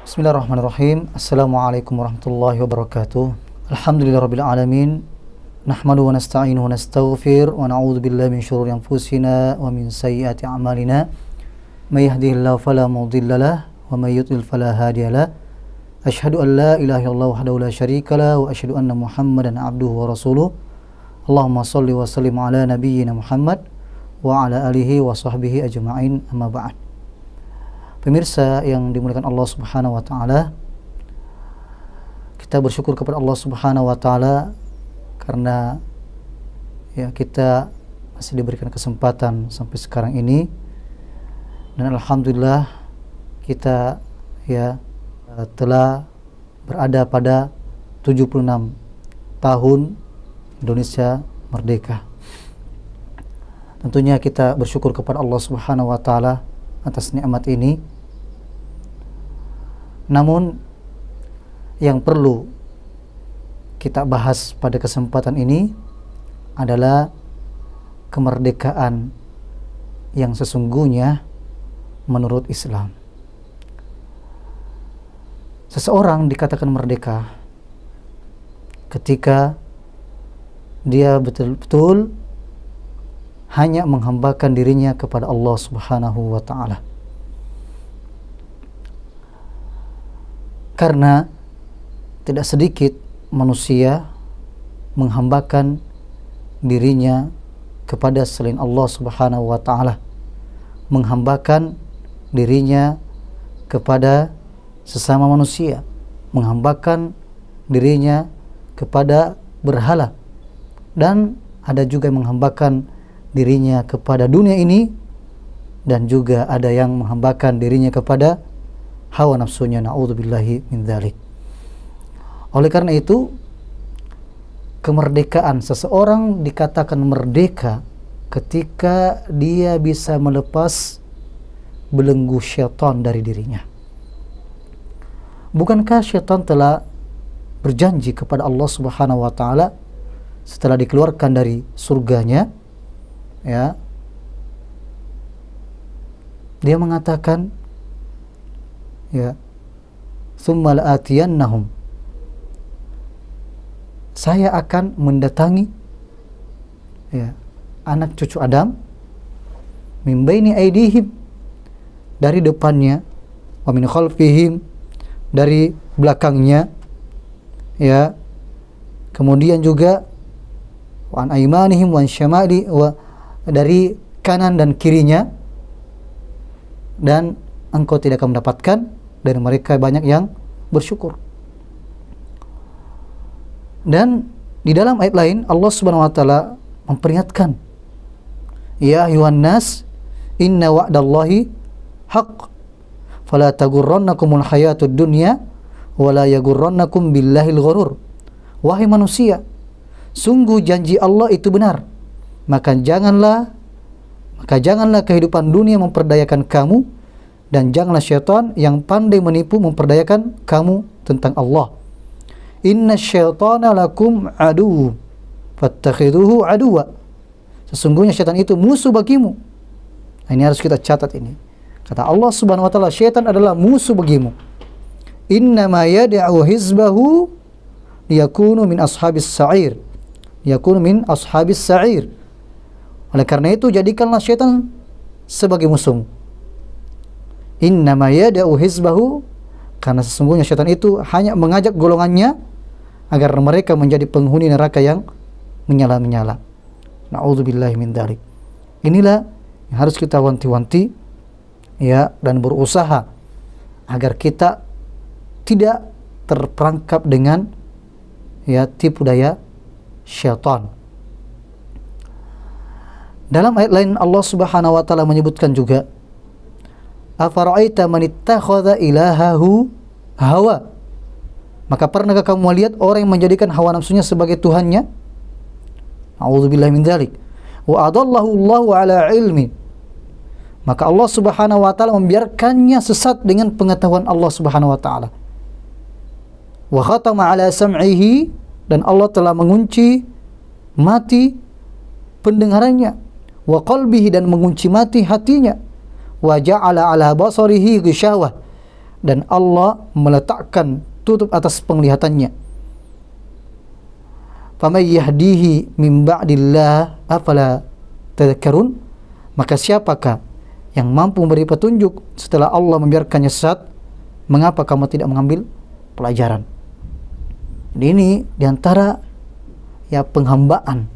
Bismillahirrahmanirrahim. Assalamualaikum warahmatullahi wabarakatuh. Alhamdulillahirabbil alamin. Nahmaduhu wa nasta'inuhu wa nastaghfir wa na'udzu billahi min shururi anfusina wa min sayyiati a'malina. May yahdihillahu fala mudilla lahu wa may yudlil fala hadiya lahu. Asyhadu an la ilaha illallah wahdahu la syarika lahu wa asyhadu anna Muhammadan 'abduhu wa rasuluh. Allahumma shalli wa sallim ala nabiyyina Muhammad wa ala alihi wa sahbihi ajma'in, amma ba'd. Pemirsa yang dimuliakan Allah Subhanahu wa taala, kita bersyukur kepada Allah Subhanahu wa taala karena ya kita masih diberikan kesempatan sampai sekarang ini, dan alhamdulillah kita ya telah berada pada 76 tahun Indonesia merdeka. Tentunya kita bersyukur kepada Allah Subhanahu wa taala atas nikmat ini. Namun yang perlu kita bahas pada kesempatan ini adalah kemerdekaan yang sesungguhnya menurut Islam. Seseorang dikatakan merdeka ketika dia betul-betul hanya menghambakan dirinya kepada Allah Subhanahu wa taala. Karena tidak sedikit manusia menghambakan dirinya kepada selain Allah Subhanahu wa taala, menghambakan dirinya kepada sesama manusia, menghambakan dirinya kepada berhala, dan ada juga yang menghambakan dirinya kepada dunia ini, dan juga ada yang menghambakan dirinya kepada hawa nafsunya, na'udzubillahi min dzalik. Oleh karena itu, kemerdekaan seseorang dikatakan merdeka ketika dia bisa melepas belenggu syaitan dari dirinya. Bukankah syaitan telah berjanji kepada Allah Subhanahu wa taala setelah dikeluarkan dari surganya, ya, dia mengatakan, ya, tsumma la'atiyannahum, saya akan mendatangi ya anak cucu Adam, min baini aidihim, dari depannya, wa min khalfihim, dari belakangnya, ya, kemudian juga wa an aymanihim wa an syamali, wa dari kanan dan kirinya, dan engkau tidak akan mendapatkan dari mereka banyak yang bersyukur. Dan di dalam ayat lain Allah Subhanahu wa taala memperingatkan, ya ayuhan nas inna wa'dallahi haqq fala tagurrannakumul hayatud dunya wala yagurrannakum billahil ghurur. Wahai manusia, sungguh janji Allah itu benar, maka janganlah kehidupan dunia memperdayakan kamu, dan janganlah syaitan yang pandai menipu memperdayakan kamu tentang Allah. Inna syaitana lakum adu fattakhiduhu aduwa. Sesungguhnya syaitan itu musuh bagimu. Nah, ini harus kita catat ini. Kata Allah Subhanahu wa taala, syaitan adalah musuh bagimu. Innama yad'u hizbahu liyakunu min ashabis sa'ir. Yakunu min ashabis sa'ir. Oleh karena itu, jadikanlah syaitan sebagai musuh. Innama yad'u hizbahu, karena sesungguhnya syaitan itu hanya mengajak golongannya agar mereka menjadi penghuni neraka yang menyala-nyala. Na'udzubillahi min dzalik. Inilah yang harus kita wanti-wanti, ya, dan berusaha agar kita tidak terperangkap dengan ya tipu daya syaitan. Dalam ayat lain Allah Subhanahu wa taala menyebutkan juga, afara'aita man ittakhadha ilahahu hawa. Maka pernahkah kamu melihat orang yang menjadikan hawa nafsunya sebagai tuhannya? A'udzubillahi min dzalik. Wa adallahu Allahu ala ilmi. Maka Allah Subhanahu wa taala membiarkannya sesat dengan pengetahuan Allah Subhanahu wa taala. Wa khatama ala sam'ihi, dan Allah telah mengunci mati pendengarannya. Wa qalbihi, dan mengunci mati hatinya. Wa ja'ala ala basarihi ghishawah, dan Allah meletakkan tutup atas penglihatannya. Faman yahdihi min ba'dillah afala tadhakkarun? Maka siapakah yang mampu memberi petunjuk setelah Allah membiarkannya sesat? Mengapa kamu tidak mengambil pelajaran? Ini diantara ya penghambaan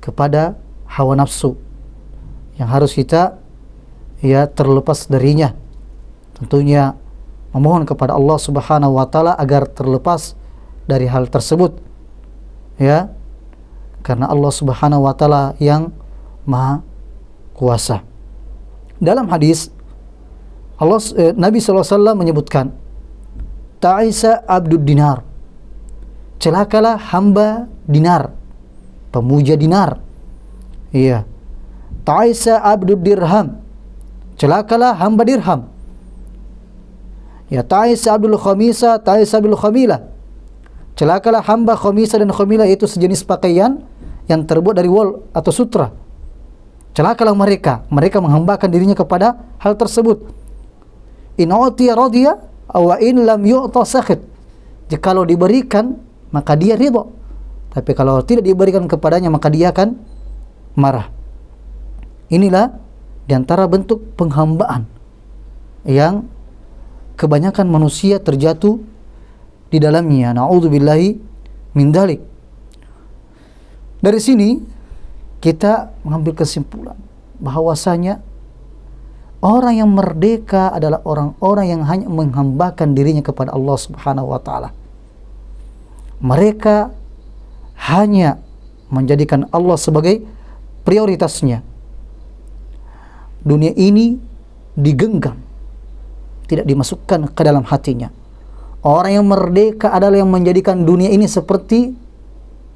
kepada hawa nafsu yang harus kita ya terlepas darinya. Tentunya memohon kepada Allah Subhanahu wa taala agar terlepas dari hal tersebut. Ya. Karena Allah Subhanahu wa taala yang Maha Kuasa. Dalam hadis Nabi SAW menyebutkan, Ta'isa abdud dinar, celakalah hamba dinar, pemuja dinar. Iya. Ta'isa abdud dirham, celakalah hamba dirham. Ya, ta'isa abdul khamisa, ta'isa abdul khamila, celakalah hamba khamisa dan khamila, yaitu sejenis pakaian yang terbuat dari wol atau sutra. Celakalah mereka menghambakan dirinya kepada hal tersebut. In utiya radiya wa in lam yu'ta sakhit. Jikalau diberikan maka dia ridha, tapi kalau tidak diberikan kepadanya maka dia akan marah. Inilah diantara bentuk penghambaan yang kebanyakan manusia terjatuh di dalamnya. Na'udzubillahi min dzalik. Dari sini kita mengambil kesimpulan bahwasanya orang yang merdeka adalah orang-orang yang hanya menghambakan dirinya kepada Allah Subhanahu wa taala. Mereka hanya menjadikan Allah sebagai prioritasnya. Dunia ini digenggam, tidak dimasukkan ke dalam hatinya. Orang yang merdeka adalah yang menjadikan dunia ini seperti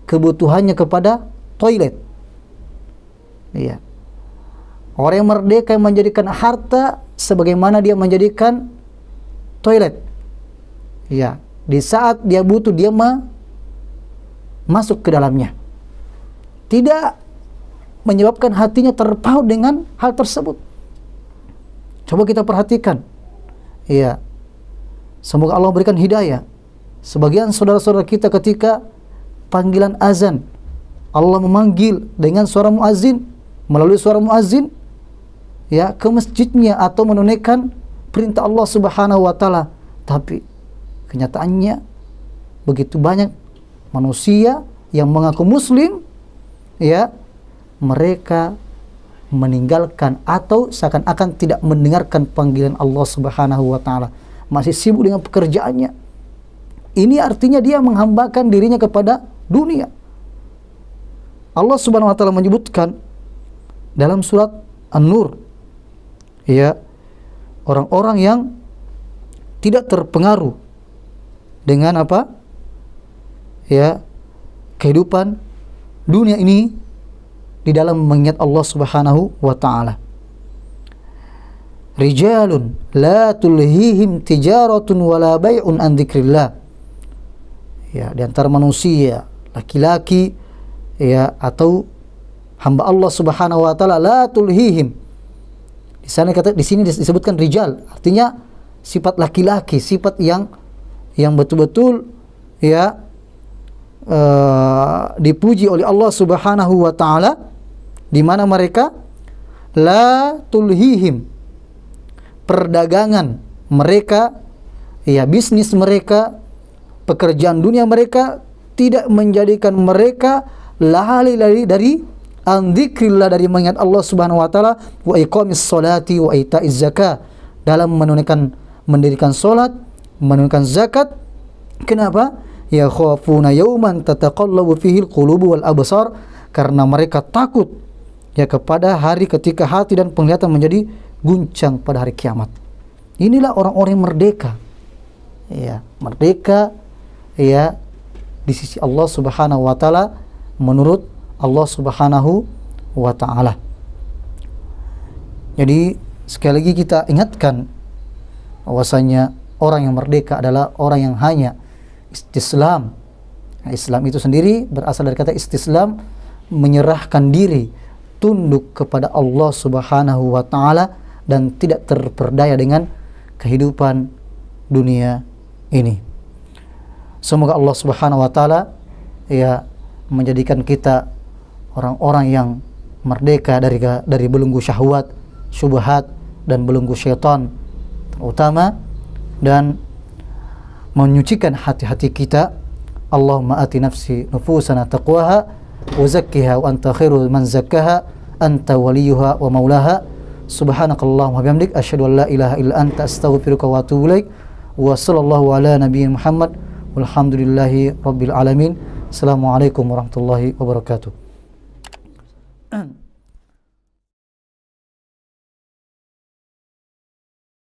kebutuhannya kepada toilet. Iya. Orang yang merdeka yang menjadikan harta sebagaimana dia menjadikan toilet. Iya. Di saat dia butuh dia masuk ke dalamnya. Tidak menyebabkan hatinya terpaut dengan hal tersebut. Coba kita perhatikan. Iya. Semoga Allah berikan hidayah. Sebagian saudara-saudara kita ketika panggilan azan, Allah memanggil dengan suara muazzin, melalui suara muazzin ya ke masjidnya atau menunaikan perintah Allah Subhanahu wa taala. Tapi kenyataannya begitu banyak manusia yang mengaku muslim ya, mereka meninggalkan atau seakan-akan tidak mendengarkan panggilan Allah Subhanahu wa taala, masih sibuk dengan pekerjaannya. Ini artinya dia menghambakan dirinya kepada dunia. Allah Subhanahu wa taala menyebutkan dalam surat An-Nur ya, orang-orang yang tidak terpengaruh dengan apa? Ya, kehidupan dunia ini di dalam mengingat Allah Subhanahu wa taala. Rijalun la tulhihim tijaratun wala bai'un an dzikrillah. Ya, di antara manusia, laki-laki ya atau hamba Allah Subhanahu wa taala, la tulhihim. Di sini disebutkan rijal, artinya sifat laki-laki, sifat yang betul-betul ya dipuji oleh Allah Subhanahu wa taala, di mana mereka la tulhihim, perdagangan mereka ya, bisnis mereka, pekerjaan dunia mereka tidak menjadikan mereka lalai dari an dzikrillah, dari mengingat Allah Subhanahu wa taala, wa iqamis sholati wa itaiz zakah, dalam mendirikan salat, menunaikan zakat. Kenapa? Ya khafuna yauman tataqallabu fihi alqulubu wal absar, karena mereka takut ya kepada hari ketika hati dan penglihatan menjadi guncang pada hari kiamat. Inilah orang-orang yang merdeka. Ya, merdeka ya di sisi Allah Subhanahu wa taala, menurut Allah Subhanahu wa taala. Jadi sekali lagi kita ingatkan bahwasanya orang yang merdeka adalah orang yang hanya istislam. Nah, Islam itu sendiri berasal dari kata istislam, menyerahkan diri, tunduk kepada Allah Subhanahu wa taala dan tidak terperdaya dengan kehidupan dunia ini. Semoga Allah Subhanahu wa taala ya menjadikan kita orang-orang yang merdeka dari belenggu syahwat, syubhat dan belenggu syaitan terutama, dan menyucikan hati-hati kita. Allahumma ati nafsi nufusana taqwaha wa zakkiha wa anta khairul man zakkaha anta waliyuha wa maulaha. Subhanakallahumma wa bihamdik asyhadu an la ilaha illa anta astaghfiruka wa atubu ilaik. Wa sallallahu ala nabiyina Muhammad walhamdulillahi rabbil alamin. Assalamualaikum warahmatullahi wabarakatuh.